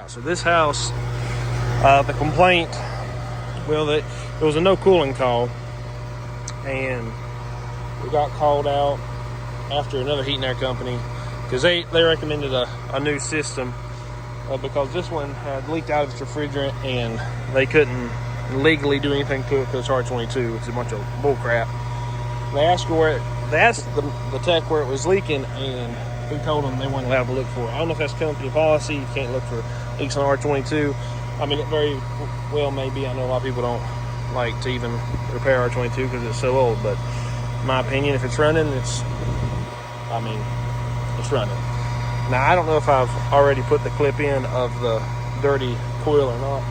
out. So this house, the complaint, well, there was a no cooling call, and we got called out after another heat and air company because they recommended a new system because this one had leaked out of its refrigerant and they couldn't legally do anything to it because it's R22. It's a bunch of bull crap. They asked the tech where it was leaking, and we told them they weren't allowed to look for it. I don't know if that's company policy. You can't look for leaks on R22. I mean, it very well may be. I know a lot of people don't like to even repair R22 because it's so old, but in my opinion, if it's running, it's running. Now, I don't know if I've already put the clip in of the dirty coil or not,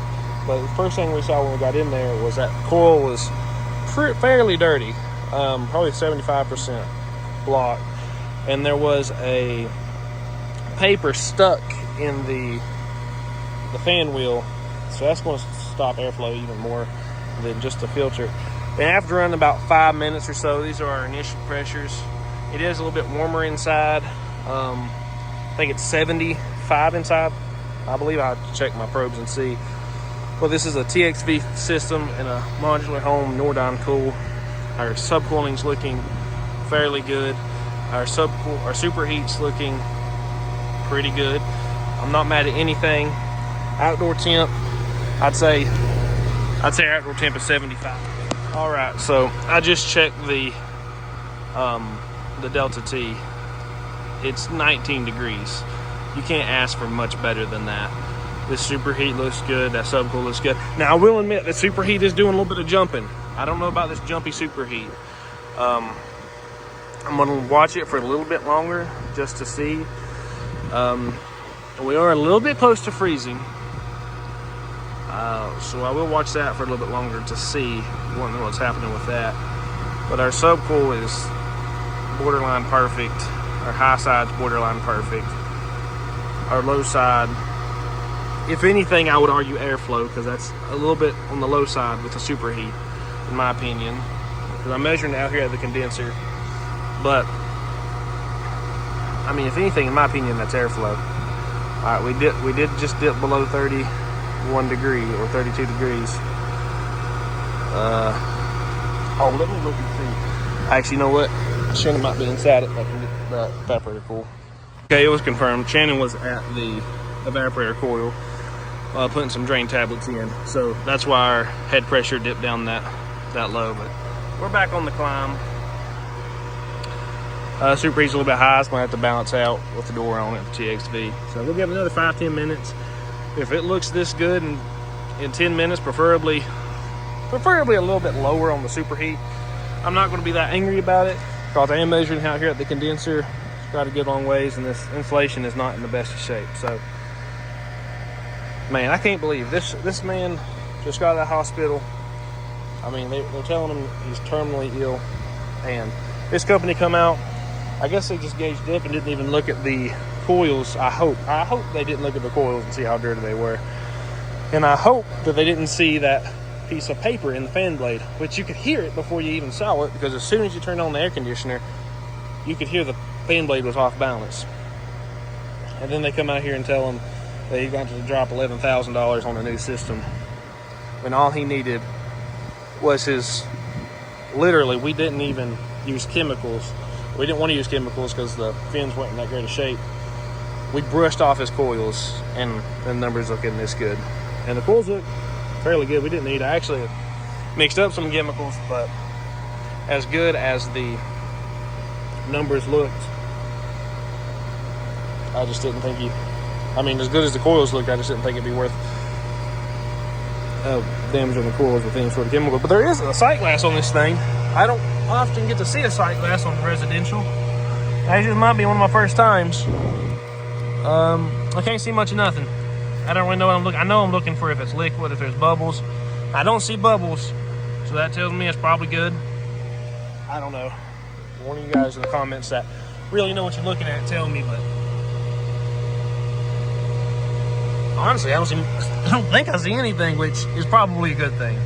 but the first thing we saw when we got in there was that the coil was fairly dirty, probably 75% blocked, and there was a paper stuck in the fan wheel, so that's going to stop airflow even more than just the filter. And after running about 5 minutes or so, these are our initial pressures. It is a little bit warmer inside. I think it's 75 inside. I believe I have to check my probes and see. Well, this is a TXV system in a modular home, Nordon Cool. Our subcooling's looking fairly good. Our superheat's looking pretty good. I'm not mad at anything. Outdoor temp, I'd say our outdoor temp is 75. All right, so I just checked the Delta T. It's 19 degrees. You can't ask for much better than that. This superheat looks good. That subcool looks good. Now, I will admit that superheat is doing a little bit of jumping. I don't know about this jumpy superheat. I'm going to watch it for a little bit longer just to see. We are a little bit close to freezing. So I will watch that for a little bit longer to see what's happening with that. But our subcool is borderline perfect. Our high side's borderline perfect. Our low side, if anything, I would argue airflow, because that's a little bit on the low side with the superheat, in my opinion. Because I'm measuring it out here at the condenser. But, I mean, if anything, in my opinion, that's airflow. All right, we did just dip below 31 degree or 32 degrees. Let me look and see. Actually, you know what? Shannon might be inside it. That evaporator coil. Okay, it was confirmed. Shannon was at the evaporator coil putting some drain tablets in. So that's why our head pressure dipped down that low. But we're back on the climb. Superheat's a little bit high. It's going to have to balance out with the door on it, the TXV. So we'll give it another 5-10 minutes. If it looks this good in 10 minutes, preferably a little bit lower on the superheat, I'm not going to be that angry about it because I am measuring out here at the condenser. It's got a good long ways, and this insulation is not in the best of shape. So, man, I can't believe this man just got out of the hospital. I mean, they're telling him he's terminally ill, and this company come out. I guess they just gauged dip and didn't even look at the coils. I hope they didn't look at the coils and see how dirty they were. And I hope that they didn't see that piece of paper in the fan blade, which you could hear it before you even saw it, because as soon as you turned on the air conditioner, you could hear the fan blade was off balance. And then they come out here and tell him that he's going to drop $11,000 on a new system, when all he needed was literally, we didn't even use chemicals. We didn't want to use chemicals because the fins weren't in that great a shape. We brushed off his coils, and the numbers looking this good. And the coils look fairly good. We didn't need, I actually mixed up some chemicals, but as good as the numbers looked, I just didn't think as good as the coils looked, I just didn't think it'd be worth damaging the coils with any sort of chemical. But there is a sight glass on this thing. I don't often get to see a sight glass on residential. Actually, this might be one of my first times. I can't see much of nothing. I don't really know what I'm looking. I know I'm looking for if it's liquid, if there's bubbles. I don't see bubbles, so that tells me it's probably good. I don't know. One of you guys in the comments that really know what you're looking at, tell me. But honestly, I don't think I see anything, which is probably a good thing.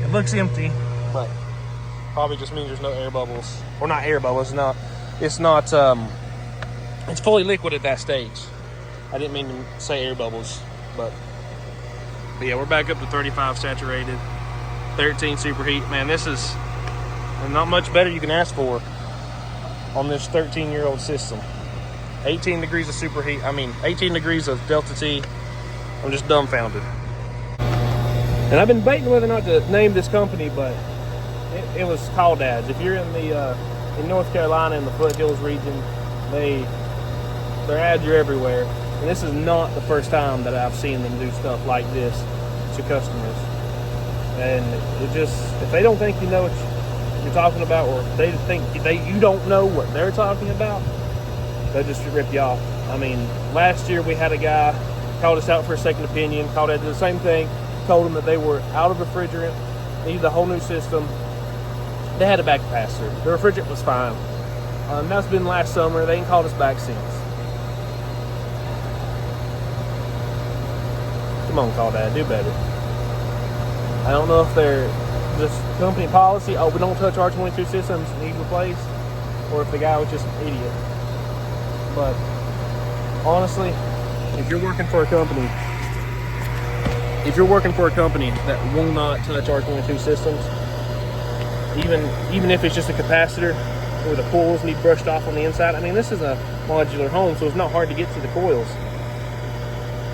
It looks empty, but probably just means there's no air bubbles, or not air bubbles. It's fully liquid at that stage. I didn't mean to say air bubbles, but yeah, we're back up to 35 saturated, 13 superheat. Man, this is not much better you can ask for on this 13-year-old system. 18 degrees of superheat, 18 degrees of Delta T. I'm just dumbfounded. And I've been debating whether or not to name this company, but it was Cawdads. If you're in North Carolina in the foothills region, their ads are everywhere. And this is not the first time that I've seen them do stuff like this to customers. And it just, if they don't think you know what you're talking about, or they think you don't know what they're talking about, they'll just rip you off. Last year we had a guy called us out for a second opinion, called out to the same thing, told them that they were out of refrigerant, needed a whole new system. They had a back capacitor. The refrigerant was fine. That's been last summer. They ain't called us back since. Come on, Cawdad, do better. I don't know if they're just company policy, we don't touch R22 systems, need replaced, or if the guy was just an idiot. But honestly, if you're working for a company that will not touch R22 systems, even if it's just a capacitor or the coils need brushed off on the inside, this is a modular home, so it's not hard to get to the coils.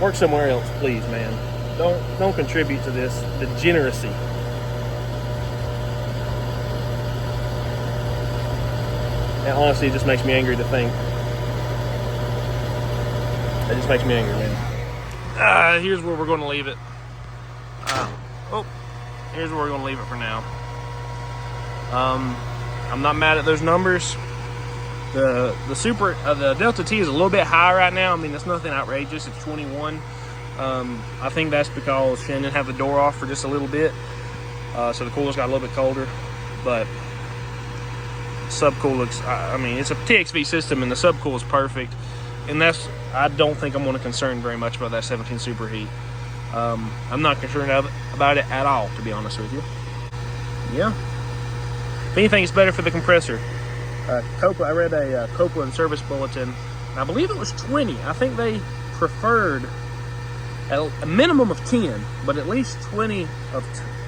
Work somewhere else, please, man. Don't contribute to this degeneracy. And honestly, it just makes me angry to think. It just makes me angry, man. Here's where we're going to leave it. Here's where we're going to leave it for now. I'm not mad at those numbers. The Delta T is a little bit high right now. It's nothing outrageous. It's 21. I think that's because Shannon had the door off for just a little bit, so the coils got a little bit colder. But subcool looks, it's a TXV system, and the subcool is perfect. And I don't think I'm going to concern very much about that 17 superheat. I'm not concerned about it at all, to be honest with you. Yeah. If anything, it's better for the compressor. I read a Copeland service bulletin, and I believe it was 20. I think they preferred a minimum of 10, but at least 20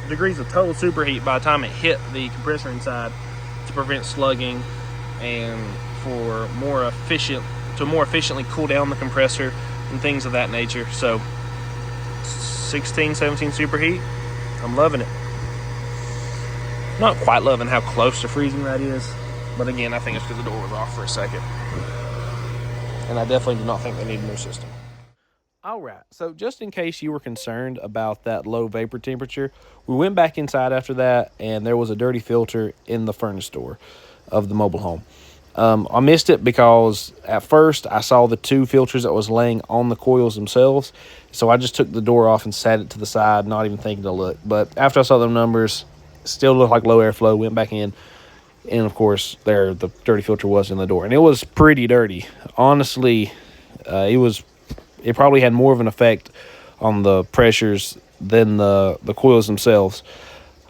degrees of total superheat by the time it hit the compressor inside, to prevent slugging and to more efficiently cool down the compressor and things of that nature. So 16, 17 superheat, I'm loving it. Not quite loving how close to freezing that is, but again, I think it's because the door was off for a second. And I definitely do not think they need a new system. All right, so just in case you were concerned about that low vapor temperature, we went back inside after that, and there was a dirty filter in the furnace door of the mobile home. I missed it because at first I saw the two filters that was laying on the coils themselves, so I just took the door off and sat it to the side, not even thinking to look. But after I saw them numbers, it still looked like low airflow, went back in, and of course the dirty filter was in the door, and it was pretty dirty. Honestly, it probably had more of an effect on the pressures than the coils themselves.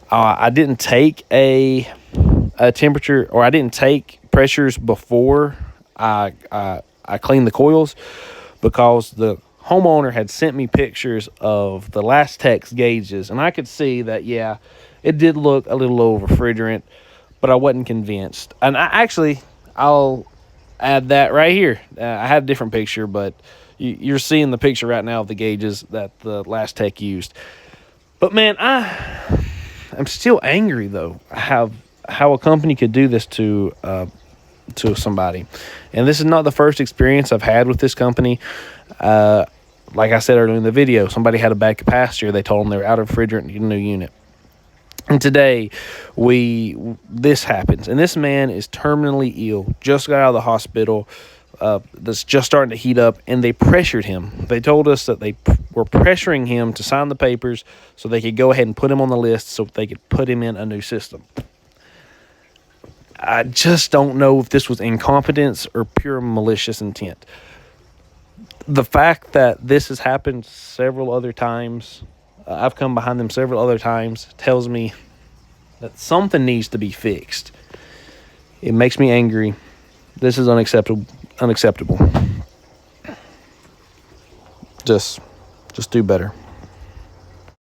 I didn't take a temperature, or I didn't take pressures before I cleaned the coils, because the homeowner had sent me pictures of the last text gauges, and I could see that, yeah, it did look a little low refrigerant, but I wasn't convinced. And I'll add that right here. I had a different picture, but you're seeing the picture right now of the gauges that the last tech used. But man, I'm still angry though how a company could do this to somebody. And this is not the first experience I've had with this company. Like I said earlier in the video, somebody had a bad capacitor. They told them they were out of refrigerant and needed a new unit. And today, this happens. And this man is terminally ill, just got out of the hospital, that's just starting to heat up, and they pressured him. They told us that they were pressuring him to sign the papers so they could go ahead and put him on the list so they could put him in a new system. I just don't know if this was incompetence or pure malicious intent. The fact that this has happened several other times, I've come behind them several other times, tells me that something needs to be fixed. It makes me angry. This is unacceptable. Just do better.